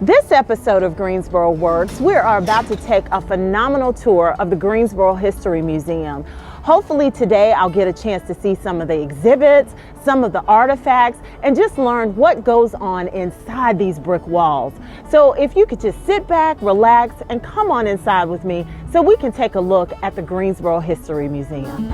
This episode of Greensboro Works, we are about to take a phenomenal tour of the Greensboro History Museum. Hopefully today I'll get a chance to see some of the exhibits, some of the artifacts, and just learn what goes on inside these brick walls. So if you could just sit back, relax, and come on inside with me so we can take a look at the Greensboro History Museum.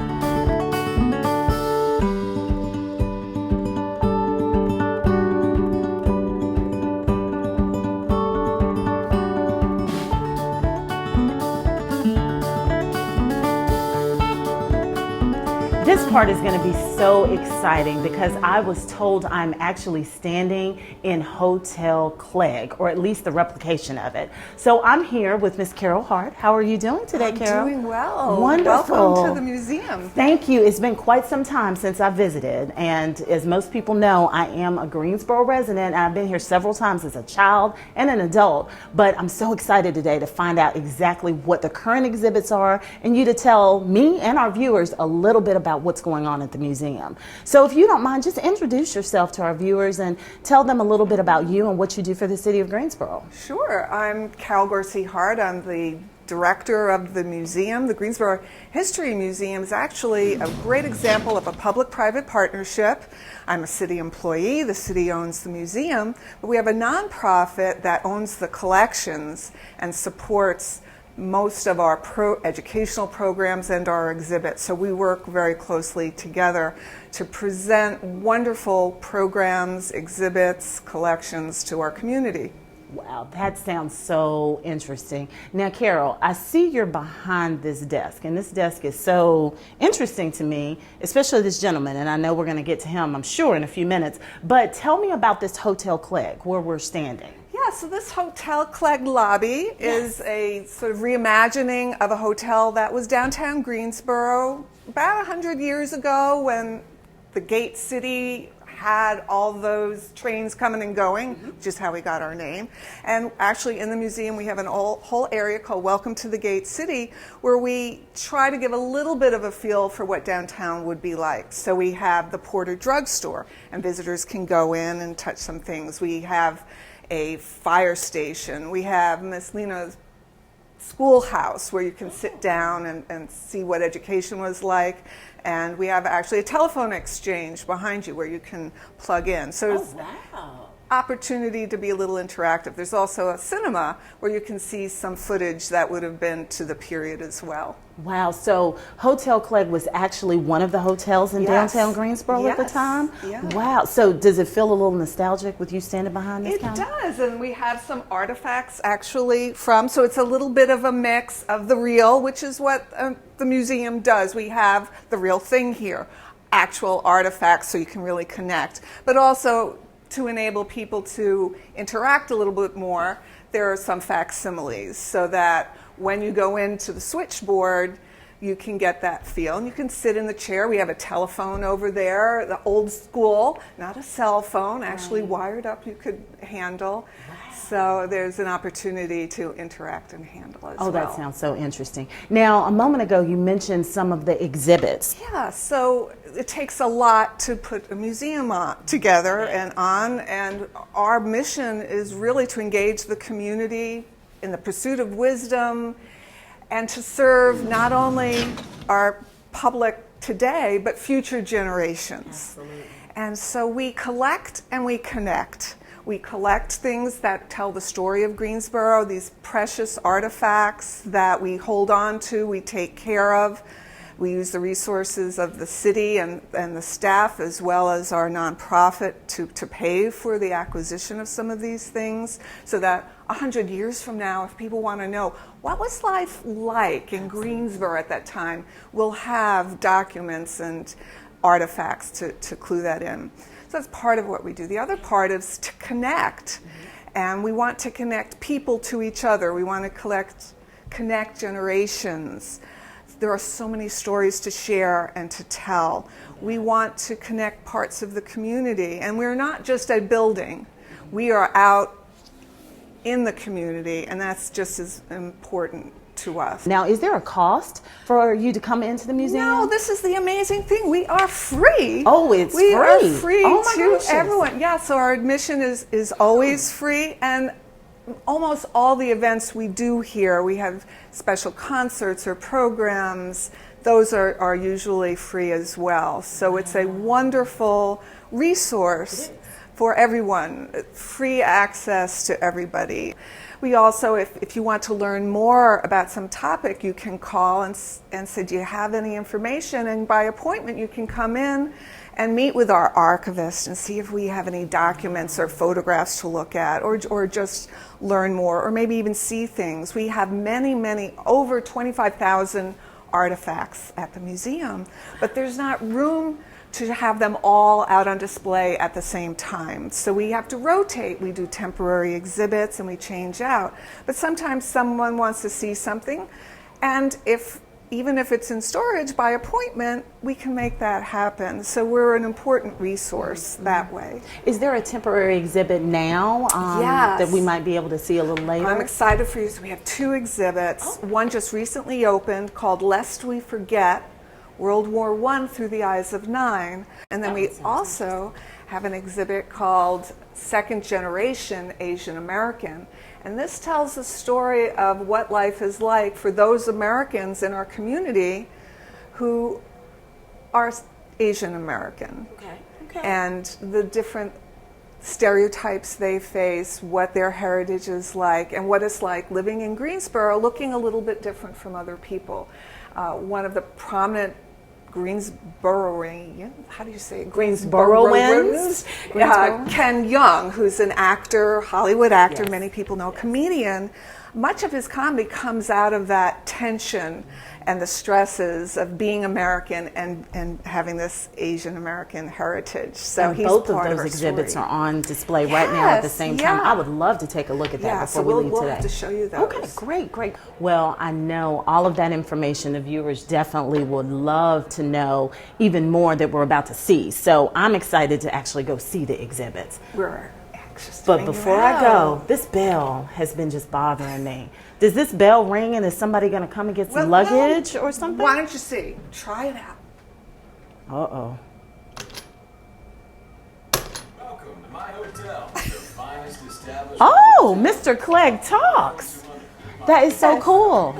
This part is going to be so exciting because I was told I'm actually standing in Hotel Clegg, or at least the replication of it. So I'm here with Miss Carol Hart. How are you doing today, Carol? I'm doing well. Wonderful. Welcome to the museum. Thank you. It's been quite some time since I visited, and as most people know, I am a Greensboro resident, and I've been here several times as a child and an adult, but I'm so excited today to find out exactly what the current exhibits are and you to tell me and our viewers a little bit about what's going on at the museum. So if you don't mind, just introduce yourself to our viewers and tell them a little bit about you and what you do for the city of Greensboro. Sure. I'm Carol Hart. I'm the director of the museum. The Greensboro History Museum is actually a great example of a public-private partnership. I'm a city employee. The city owns the museum, but we have a nonprofit that owns the collections and supports most of our educational programs and our exhibits. So we work very closely together to present wonderful programs, exhibits, collections to our community. Wow, that sounds so interesting. Now, Carol, I see you're behind this desk, and this desk is so interesting to me, especially this gentleman, and I know we're going to get to him, I'm sure, in a few minutes. But tell me about this Hotel Clegg, where we're standing. Yeah, so this Hotel Clegg lobby is a sort of reimagining of a hotel that was downtown Greensboro about 100 years ago when the Gate City had all those trains coming and going, which is how we got our name. And actually in the museum we have an whole area called Welcome to the Gate City, where we try to give a little bit of a feel for what downtown would be like. So we have the Porter Drugstore, and visitors can go in and touch some things. We have a fire station. We have Miss Lena's schoolhouse where you can sit down and see what education was like. And we have actually a telephone exchange behind you where you can plug in. So it's opportunity to be a little interactive. There's also a cinema where you can see some footage that would have been to the period as well. Wow, so Hotel Clegg was actually one of the hotels in downtown Greensboro at the time? Yeah. Wow, so does it feel a little nostalgic with you standing behind this counter? It does, and we have some artifacts actually so it's a little bit of a mix of the real, which is what the museum does. We have the real thing here, actual artifacts so you can really connect, but also to enable people to interact a little bit more, there are some facsimiles so that when you go into the switchboard, you can get that feel. And you can sit in the chair. We have a telephone over there, the old school, not a cell phone, actually wired up you could handle. So there's an opportunity to interact and handle as well. Oh, that sounds so interesting. Now, a moment ago, you mentioned some of the exhibits. Yeah, so it takes a lot to put a museum together and our mission is really to engage the community in the pursuit of wisdom and to serve not only our public today, but future generations. Absolutely. And so we collect and we connect. We collect things that tell the story of Greensboro, these precious artifacts that we hold on to, we take care of. We use the resources of the city and the staff as well as our nonprofit to pay for the acquisition of some of these things so that 100 years from now, if people want to know what was life like in Greensboro at that time, we'll have documents and artifacts to clue that in. So that's part of what we do. The other part is to connect, and we want to connect people to each other. We want to connect generations. There are so many stories to share and to tell. We want to connect parts of the community, and we're not just a building. We are out in the community, and that's just as important to us. Now, is there a cost for you to come into the museum? No, this is the amazing thing. We are free. Oh, it's free. We are free oh to everyone. Yeah, so our admission is always free, and almost all the events we do here, we have special concerts or programs. Those are usually free as well. So it's a wonderful resource for everyone, free access to everybody. We also, if you want to learn more about some topic, you can call and say, do you have any information? And by appointment, you can come in and meet with our archivist and see if we have any documents or photographs to look at, or just learn more, or maybe even see things. We have many, over 25,000 artifacts at the museum, but there's not room to have them all out on display at the same time. So we have to rotate. We do temporary exhibits and we change out. But sometimes someone wants to see something, and even if it's in storage by appointment, we can make that happen. So we're an important resource that way. Is there a temporary exhibit now Yes. that we might be able to see a little later? I'm excited for you. So we have 2 exhibits. One just recently opened called Lest We Forget, World War I Through the Eyes of 9. And then we also have an exhibit called Second Generation Asian American. And this tells the story of what life is like for those Americans in our community who are Asian American. Okay. And the different stereotypes they face, what their heritage is like, and what it's like living in Greensboro, looking a little bit different from other people. One of the prominent Greensboroans, how do you say it? Greensboroans? Ken Young, who's an actor, Hollywood actor, Yes. many people know, comedian. Much of his comedy comes out of that tension and the stresses of being American and having this Asian American heritage. So And he's both of part those our exhibits story. are on display right now at the Yes, same time. yeah. I would love to take a look at that Yeah, before so we leave we'll today. have to show you those. Okay, great. Well, I know all of that information the viewers definitely would love to know even more that we're about to see. So I'm excited to actually go see the exhibits. We're anxious to But bring you before I go, out. this bell has been just bothering me. Does this bell ring and is somebody going to come and get some Well, luggage or something? Why don't you see? Try it out. Uh-oh. Welcome to my hotel, the finest establishment. Oh, Mr. Clegg talks. That is so cool.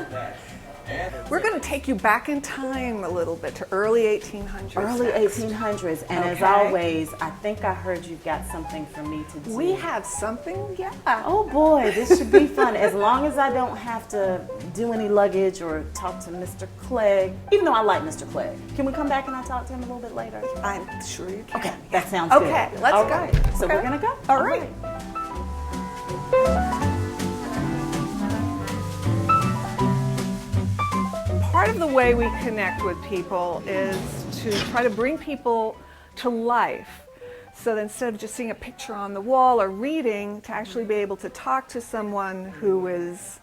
We're going to take you back in time a little bit to early 1800s. Early next. 1800s. And as Okay. always, I think I heard you've got something for me to do. We have something, yeah. Oh boy, this should be fun. As long as I don't have to do any luggage or talk to Mr. Clegg, even though I like Mr. Clegg. Can we come back and I'll talk to him a little bit later? I'm sure you can. Okay, that sounds good. Okay, let's All go. right, so Okay. we're gonna go. All right. Part of the way we connect with people is to try to bring people to life. So that instead of just seeing a picture on the wall or reading, to actually be able to talk to someone who is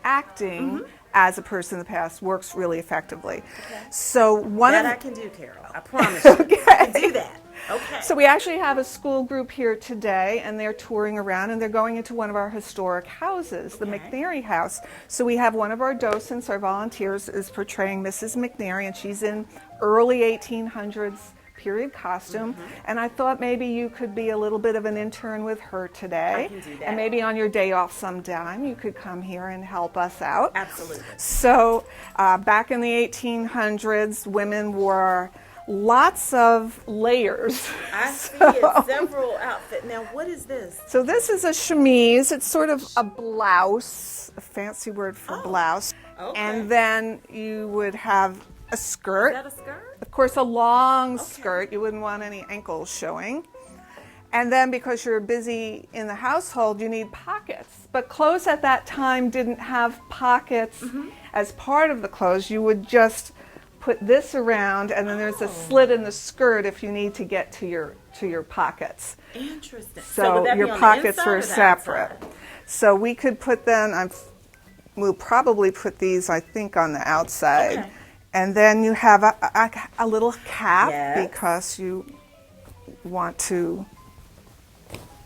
acting as a person in the past works really effectively. So one That of I can do, Carol. I promise you. I can do that. Okay. So we actually have a school group here today, and they're touring around, and they're going into one of our historic houses, the McNary House. So we have one of our docents, our volunteers, is portraying Mrs. McNary, and she's in early 1800s period costume. And I thought maybe you could be a little bit of an intern with her today. I can do that. And maybe on your day off sometime, you could come here and help us out. Absolutely. So back in the 1800s, women wore lots of layers. I see it. Several outfits. Now, what is this? So this is a chemise. It's sort of a blouse, a fancy word for blouse. okay. And then you would have a skirt. Is that a skirt? Of course, a long skirt. You wouldn't want any ankles showing. And then because you're busy in the household, you need pockets. But clothes at that time didn't have pockets as part of the clothes. You would just put this around, and then there's a slit in the skirt if you need to get to your pockets. Interesting. So would that be your on the pockets inside were or the separate. outside? So we could put them, we'll probably put these, I think, on the outside. Okay. And then you have a little cap Yes. because you want to.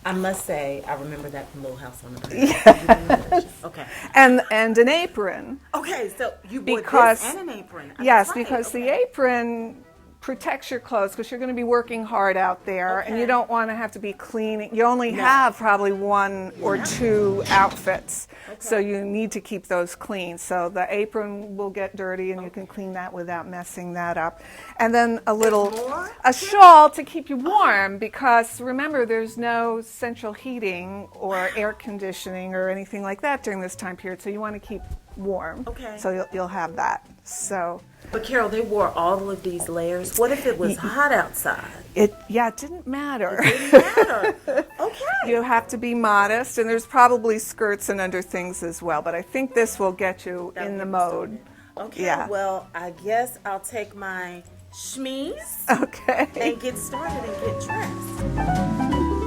I must say, I remember that from Little House on the Prairie. Yes. Okay. And an apron. Okay, so you wore Because- this and an apron. Yes, Right, because the okay. apron protects your clothes because you're going to be working hard out there, and Okay. you don't want to have to be cleaning. You only have probably one or two outfits, so you need to keep those clean. So the apron will get dirty, and you can clean that without messing that up. And then a shawl to keep you warm, because remember, there's no central heating or air conditioning or anything like that during this time period, so you want to keep warm. Okay. So you'll have that. So But Carol, they wore all of these layers. What if it was hot outside? it didn't matter. Didn't matter. Okay. You have to be modest, and there's probably skirts and under things as well, but I think this will get you in the mode. Okay, Yeah. well, I guess I'll take my shmees Okay. and get started and get dressed.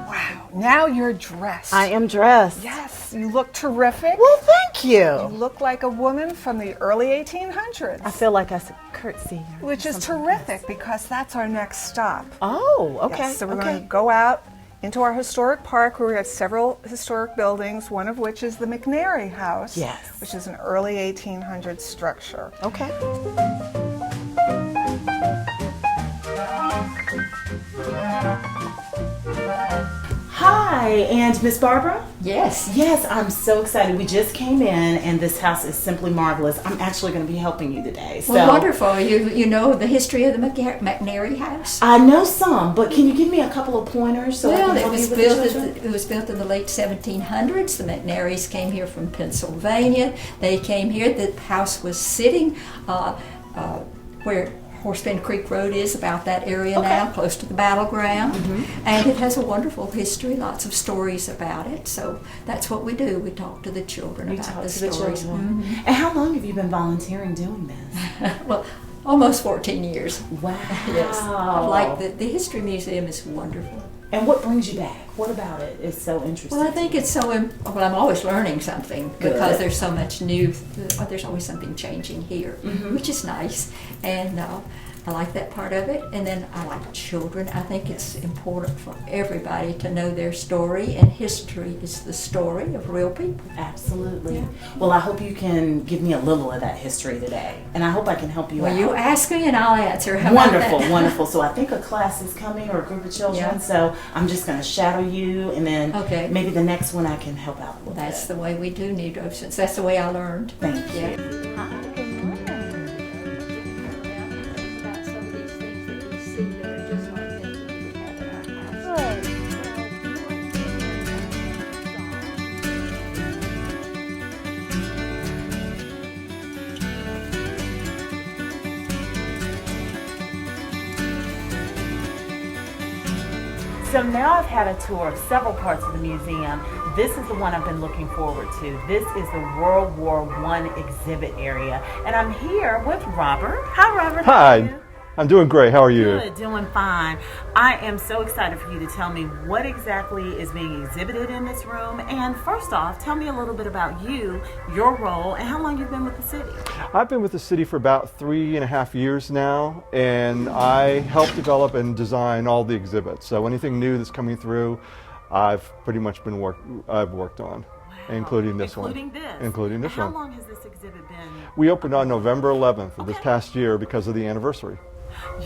Wow, now you're dressed. I am dressed. Yes, you look terrific. Well, thank You you. look like a woman from the early 1800s. I feel like I should curtsy. or Which is something. terrific, because that's our next stop. Oh, okay. Yes, so we're okay. going to go out into our historic park, where we have several historic buildings, one of which is the McNary House, Yes. which is an early 1800s structure. Okay. Hi, and Miss Barbara? Yes. Yes, I'm so excited. We just came in, and this house is simply marvelous. I'm actually going to be helping you today. So Well, wonderful. You know the history of the McNary House? I know some, but can you give me a couple of pointers so I Well, can it help you was with the built. children? It was built in the late 1700s. The McNarys came here from Pennsylvania. They came here. The house was sitting where Horsebend Creek Road is, about that area now, close to the battleground. And it has a wonderful history, lots of stories about it. So that's what we do. We talk to the children You about talk the to the stories. children. And how long have you been volunteering doing this? Well, almost 14 years. Wow. Yes. I like the History Museum is wonderful. And what brings you back? What about it is so interesting? Well, I think it's so. Well, I'm always learning something because there's so much new. There's always something changing here, which is nice, and I like that part of it. And then I like children. I think it's important for everybody to know their story, and history is the story of real people. Absolutely. Yeah. Well, I hope you can give me a little of that history today, and I hope I can help you Well, out. you ask me and I'll answer. How about Wonderful, that? wonderful. So I think a class is coming, or a group of children. Yeah. So I'm just going to shadow you, and then Okay. maybe the next one I can help out a little That's bit. the way we do need docents. That's the way I learned. Thank Yeah. you. Hi, good morning. So now I've had a tour of several parts of the museum. This is the one I've been looking forward to. This is the World War I exhibit area. And I'm here with Robert. Hi, Robert. How are you? Hi, I'm doing great. How are you? Good, doing fine. I am so excited for you to tell me what exactly is being exhibited in this room. And first off, tell me a little bit about you, your role, and how long you've been with the city. I've been with the city for about 3.5 years now, and I help develop and design all the exhibits. So anything new that's coming through, I've pretty much I've worked on, including this one. Including this How one. long has this exhibit been? We opened on November 11th of this Okay. past year because of the anniversary.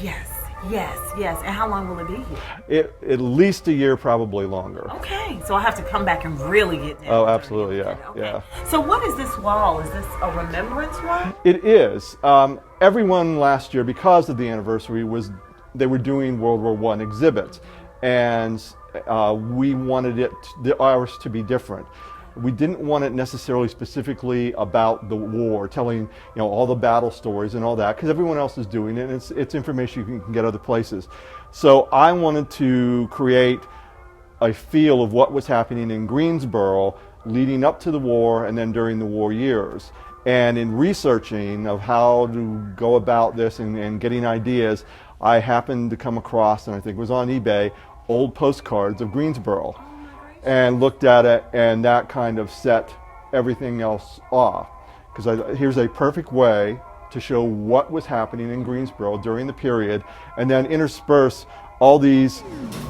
Yes, yes, yes. And how long will it be here? At least a year, probably longer. Okay, so I have to come back and really get down. Oh, absolutely, yeah, Okay. yeah. So what is this wall? Is this a remembrance wall? It is. Everyone last year, because of the anniversary, they were doing World War I exhibits, and we wanted ours to be different. We didn't want it necessarily specifically about the war, telling all the battle stories and all that, because everyone else is doing it, and it's information you can get other places. So I wanted to create a feel of what was happening in Greensboro leading up to the war and then during the war years. And in researching of how to go about this and getting ideas, I happened to come across, and I think it was on eBay, old postcards of Greensboro, and looked at it, and that kind of set everything else off. Because here's a perfect way to show what was happening in Greensboro during the period, and then intersperse all these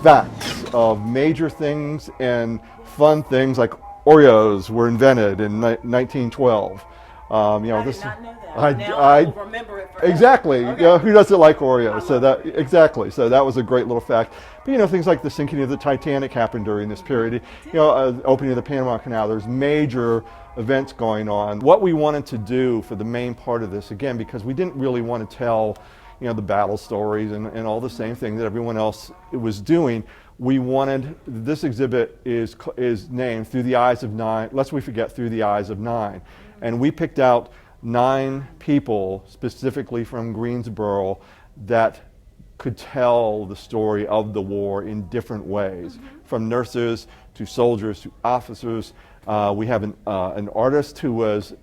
facts of major things and fun things like Oreos were invented in 1912. I did not know that. Now I will remember it forever. Exactly. Okay. You know, who doesn't like Oreos? So that exactly. So that was a great little fact. But you know, things like the sinking of the Titanic happened during this period. You know, opening of the Panama Canal. There's major events going on. What we wanted to do for the main part of this, again, because we didn't really want to tell, you know, the battle stories and all the same thing that everyone else was doing. We wanted, this exhibit is named Through the Eyes of Nine, lest we forget, Through the Eyes of Nine. And we picked out 9 people specifically from Greensboro that could tell the story of the war in different ways, from nurses to soldiers to officers. We have an artist who was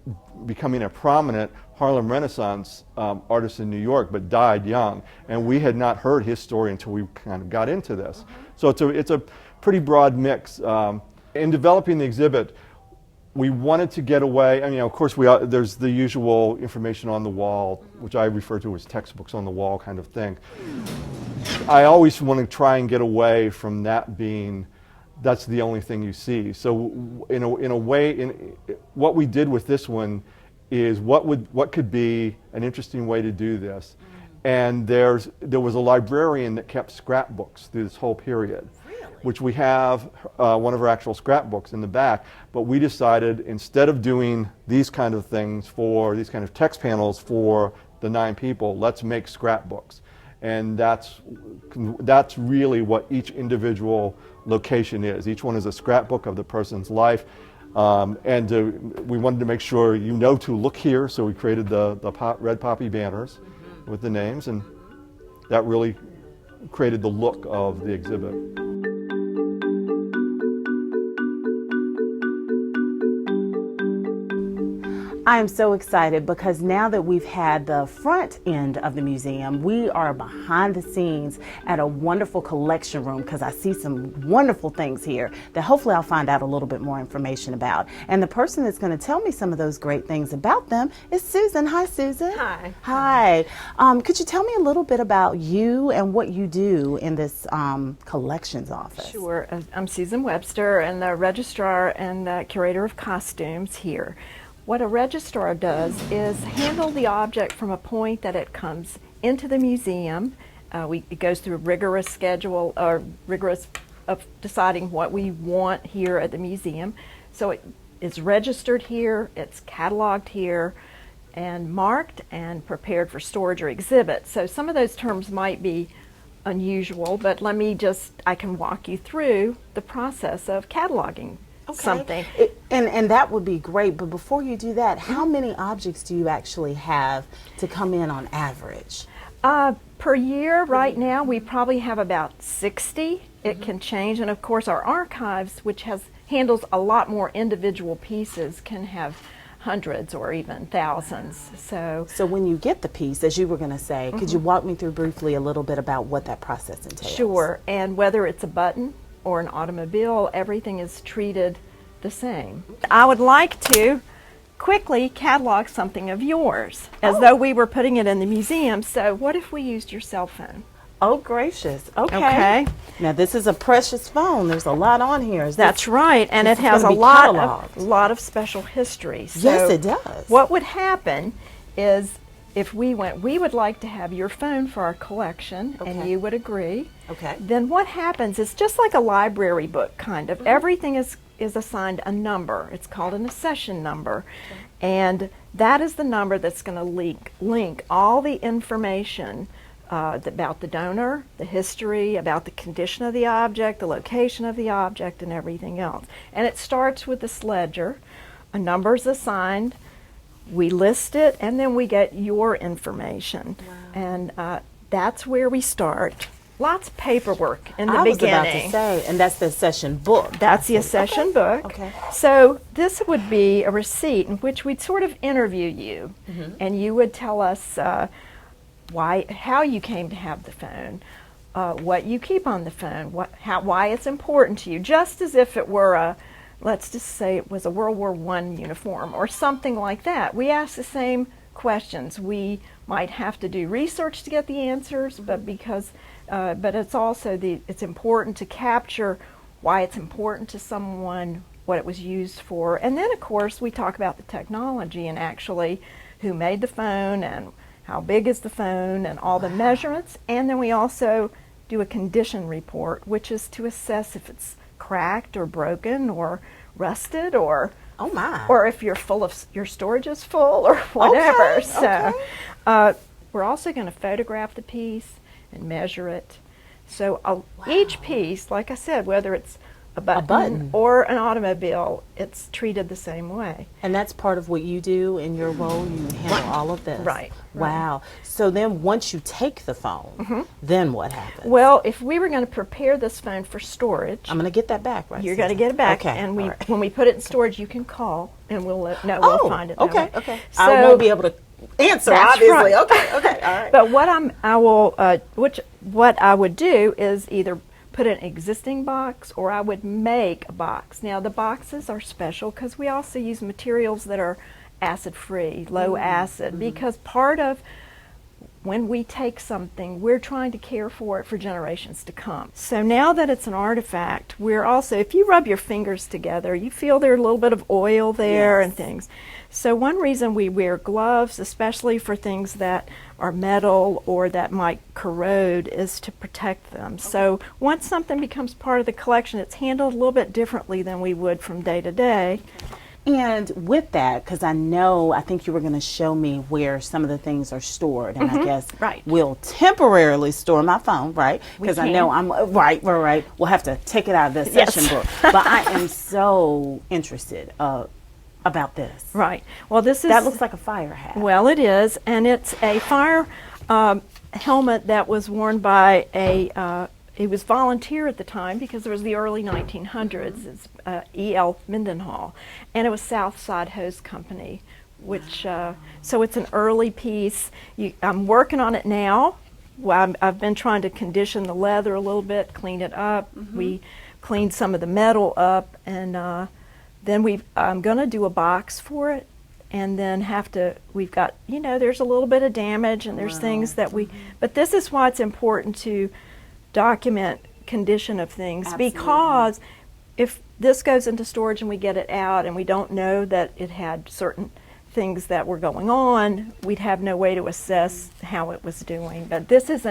becoming a prominent Harlem Renaissance artist in New York, but died young, and we had not heard his story until we kind of got into this. So it's a pretty broad mix. In developing the exhibit, we wanted to get away. I mean, of course, there's the usual information on the wall, which I refer to as textbooks on the wall kind of thing. I always want to try and get away from that being, that's the only thing you see. So in a way, what we did with this one is what could be an interesting way to do this. And there was a librarian that kept scrapbooks through this whole period. Which we have one of our actual scrapbooks in the back, but we decided instead of doing these kind of things for these kind of text panels for the 9 people, let's make scrapbooks. And that's really what each individual location is. Each one is a scrapbook of the person's life. We wanted to make sure you know to look here, so we created the red poppy banners with the names, and that really created the look of the exhibit. I am so excited because now that we've had the front end of the museum, we are behind the scenes at a wonderful collection room because I see some wonderful things here that hopefully I'll find out a little bit more information about. And the person that's going to tell me some of those great things about them is Susan. Hi, Susan. Hi. Hi. Could you tell me a little bit about you and what you do in this collections office? Sure. I'm Susan Webster, and the registrar and the curator of costumes here. What a registrar does is handle the object from a point that it comes into the museum. It goes through a rigorous schedule, or rigorous of deciding what we want here at the museum. So it is registered here, it's cataloged here, and marked and prepared for storage or exhibit. So some of those terms might be unusual, but I can walk you through the process of cataloging something. And that would be great, but before you do that, how many objects do you actually have to come in on average? Per year, right now, we probably have about 60. It can change, and of course our archives, which handles a lot more individual pieces, can have hundreds or even thousands. So when you get the piece, as you were going to say, could you walk me through briefly a little bit about what that process entails? Sure, and whether it's a button or an automobile, everything is treated the same. I would like to quickly catalog something of yours, as though we were putting it in the museum. So what if we used your cell phone? Oh, gracious. Okay. Now this is a precious phone. There's a lot on here. That's right, and it has a lot of special history. So yes, it does. What would happen is, if we would like to have your phone for our collection, and you would agree. Okay. Then what happens is just like a library book, kind of. Everything is assigned a number. It's called an accession number. And that is the number that's going to link all the information about the donor, the history, about the condition of the object, the location of the object, and everything else. And it starts with this ledger. A number is assigned. We list it, and then we get your information. Wow. And that's where we start. Lots of paperwork in the I was beginning. about to say, and that's the accession book. That's the accession book. Okay. So this would be a receipt in which we'd sort of interview you, and you would tell us how you came to have the phone, what you keep on the phone, why it's important to you, just as if it were let's just say it was a World War I uniform or something like that. We ask the same questions. We might have to do research to get the answers, but it's also it's important to capture why it's important to someone, what it was used for. And then, of course, we talk about the technology and actually who made the phone and how big is the phone and all the measurements. And then we also do a condition report, which is to assess if it's cracked or broken or rusted or Oh my. or if you're full of your storage is full or whatever. Okay, So okay. we're also going to photograph the piece and measure it. So each piece, like I said, whether it's a button or an automobile, it's treated the same way. And that's part of what you do in your role. You handle all of this. Right. Wow. So then once you take the phone, then what happens? Well, if we were going to prepare this phone for storage, I'm going to get that back, right? you're going to Susan? get it back. Okay. And all right. when we put it in storage, you can call and we'll Oh, find it that okay, way. okay. So, I won't be able to answer, That's obviously. right. Okay, okay, all right. But what I would do is either put an existing box or I would make a box. Now the boxes are special because we also use materials that are acid-free, low acid, because part of when we take something, we're trying to care for it for generations to come. So now that it's an artifact, we're also, if you rub your fingers together, you feel there's a little bit of oil there and things. So one reason we wear gloves, especially for things that are metal or that might corrode, is to protect them. So once something becomes part of the collection, it's handled a little bit differently than we would from day to day. And with that, because I think you were going to show me where some of the things are stored, and I guess Right. we'll temporarily store my phone, right? Because I know can. I'm right. We'll have to take it out of the Yes. session book. But I am so interested about this. Right. Well, this is That looks like a fire hat. Well, it is, and it's a fire helmet that was worn by he was volunteer at the time because it was the early 1900s. It's E.L. Mendenhall, and it was Southside Hose Company, which so it's an early piece. I'm working on it now. Well, I've been trying to condition the leather a little bit, clean it up. We cleaned some of the metal up, and then I'm going to do a box for it, and then we've got, there's a little bit of damage, and there's things that but this is why it's important to document condition of things. Absolutely. Because if this goes into storage and we get it out and we don't know that it had certain things that were going on, we'd have no way to assess how it was doing. But this is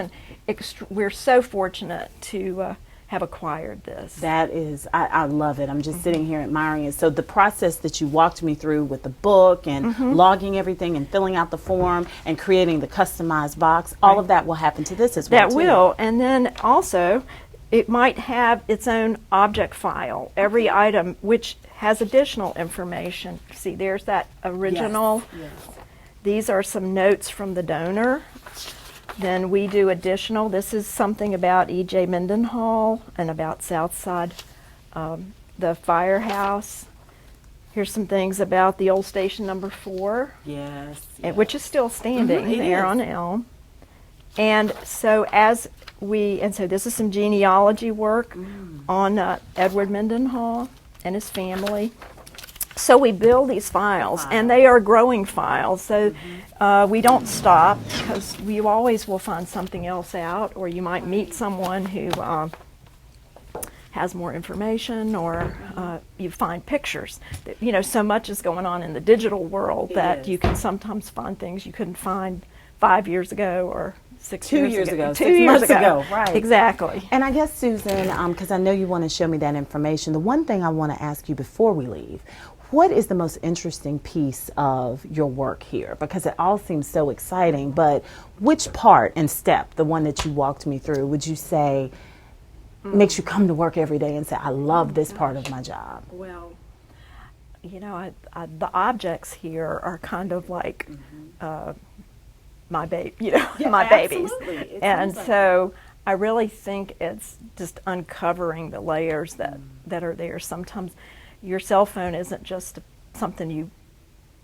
we're so fortunate to have acquired this. That is, I love it. I'm just sitting here admiring it. So the process that you walked me through with the book and logging everything and filling out the form and creating the customized box, all of that will happen to this as well. That too. will, and then also it might have its own object file, every item, which has additional information. See, there's that original. Yes. These are some notes from the donor. Then we do additional. This is something about E.J. Mendenhall and about Southside, the firehouse. Here's some things about the old station number 4, Yes. which is still standing it there is. on Elm. And so so this is some genealogy work on Edward Mendenhall and his family. So we build these files, and they are growing files. So we don't stop because we always will find something else out, or you might meet someone who has more information, or you find pictures. So much is going on in the digital world that you can sometimes find things you couldn't find 5 years ago or 6 2 years years ago. ago, 2 6 years months ago. ago, right. Exactly. And I guess, Susan, because I know you want to show me that information, the one thing I want to ask you before we leave, what is the most interesting piece of your work here? Because it all seems so exciting, but which part and step, the one that you walked me through, would you say makes you come to work every day and say, I love this part of my job? Well, the objects here are kind of like my baby, my babies. absolutely. It And seems like so I really think it's just uncovering the layers that are there. Sometimes your cell phone isn't just something you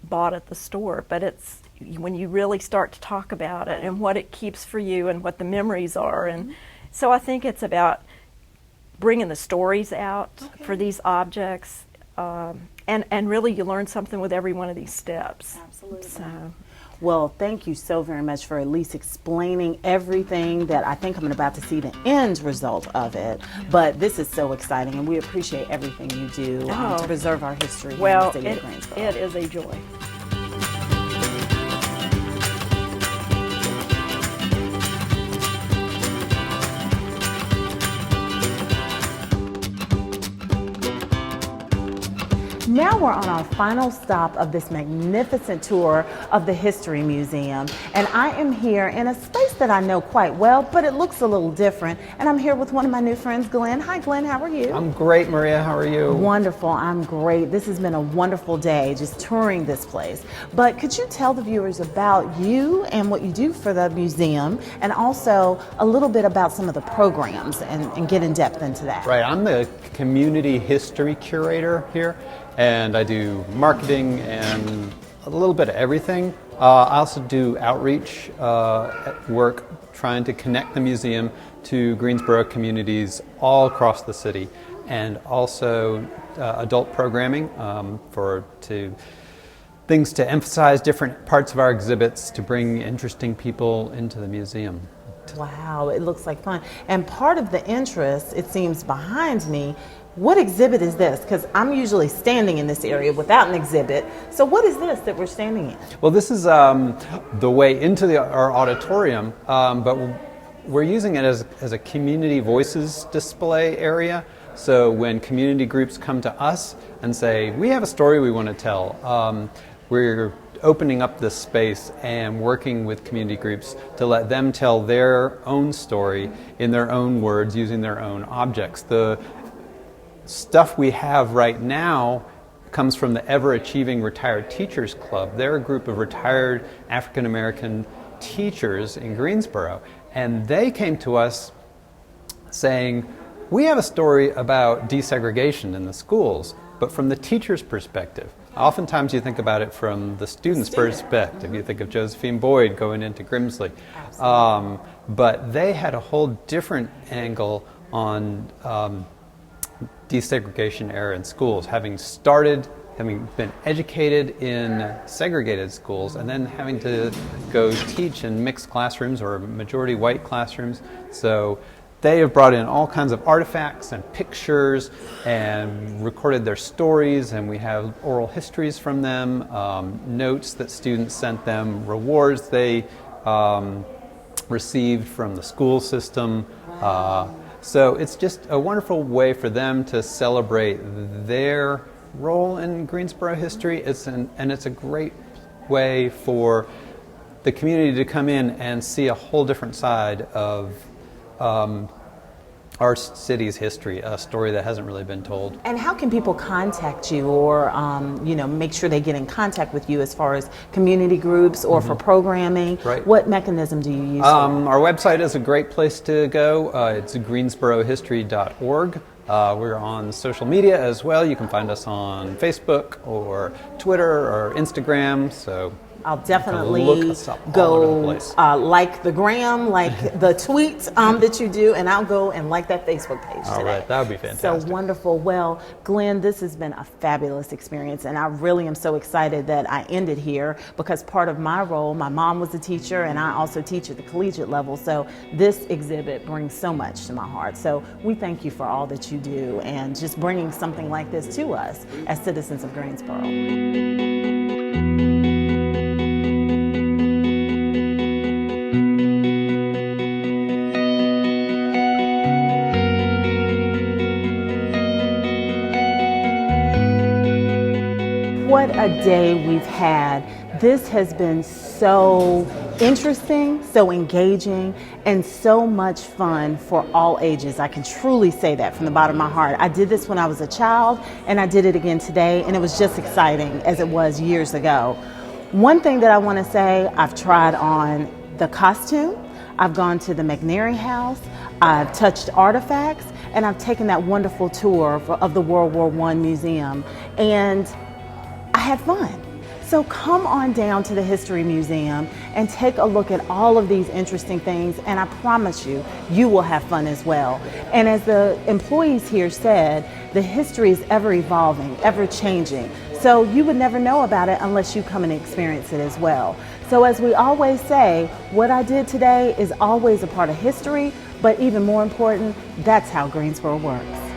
bought at the store, but it's when you really start to talk about it and what it keeps for you and what the memories are. And so I think it's about bringing the stories out for these objects, and really you learn something with every one of these steps. Absolutely. So Well, thank you so very much for at least explaining everything that I think I'm about to see the end result of it. But this is so exciting, and we appreciate everything you do to preserve our history here in the city of Greensboro. It is a joy. Now we're on our final stop of this magnificent tour of the History Museum, and I am here in a space that I know quite well, but it looks a little different, and I'm here with one of my new friends, Glenn. Hi Glenn, how are you? I'm great, Maria. How are you? Wonderful, I'm great. This has been a wonderful day just touring this place. But could you tell the viewers about you and what you do for the museum, and also a little bit about some of the programs and get in depth into that? Right, I'm the community history curator here, and I do marketing and a little bit of everything. I also do outreach work trying to connect the museum to Greensboro communities all across the city, and also adult programming things to emphasize different parts of our exhibits to bring interesting people into the museum. Wow, it looks like fun. And part of the interest, it seems, behind me, what exhibit is this? Because I'm usually standing in this area without an exhibit. So what is this that we're standing in? Well, this is the way into our auditorium, but we're using it as a community voices display area. So when community groups come to us and say, we have a story we want to tell, we're opening up this space and working with community groups to let them tell their own story in their own words using their own objects. The stuff we have right now comes from the Ever Achieving Retired Teachers Club. They're a group of retired African American teachers in Greensboro, and they came to us saying, we have a story about desegregation in the schools, but from the teacher's perspective. Oftentimes you think about it from the student's perspective. You think of Josephine Boyd going into Grimsley. But they had a whole different angle on desegregation era in schools, having been educated in segregated schools and then having to go teach in mixed classrooms or majority white classrooms. So they have brought in all kinds of artifacts and pictures and recorded their stories, and we have oral histories from them, notes that students sent them, rewards they received from the school system. So it's just a wonderful way for them to celebrate their role in Greensboro history. And it's a great way for the community to come in and see a whole different side of our city's history, a story that hasn't really been told. And how can people contact you or make sure they get in contact with you as far as community groups or for programming? Right. What mechanism do you use? Our website is a great place to go. It's greensborohistory.org. We're on social media as well. You can find us on Facebook or Twitter or Instagram. So I'll definitely go like the gram, like the tweets that you do, and I'll go and like that Facebook page today. All right, that would be fantastic. So wonderful. Well, Glenn, this has been a fabulous experience, and I really am so excited that I ended here because part of my role, my mom was a teacher, and I also teach at the collegiate level, so this exhibit brings so much to my heart. So we thank you for all that you do and just bringing something like this to us as citizens of Greensboro. What a day we've had. This has been so interesting, so engaging, and so much fun for all ages. I can truly say that from the bottom of my heart. I did this when I was a child, and I did it again today, and it was just exciting as it was years ago. One thing that I want to say, I've tried on the costume, I've gone to the McNary House, I've touched artifacts, and I've taken that wonderful tour of the World War I Museum, and I had fun. So come on down to the History Museum and take a look at all of these interesting things, and I promise you, you will have fun as well. And as the employees here said, the history is ever evolving, ever changing. So you would never know about it unless you come and experience it as well. So as we always say, what I did today is always a part of history, but even more important, that's how Greensboro works.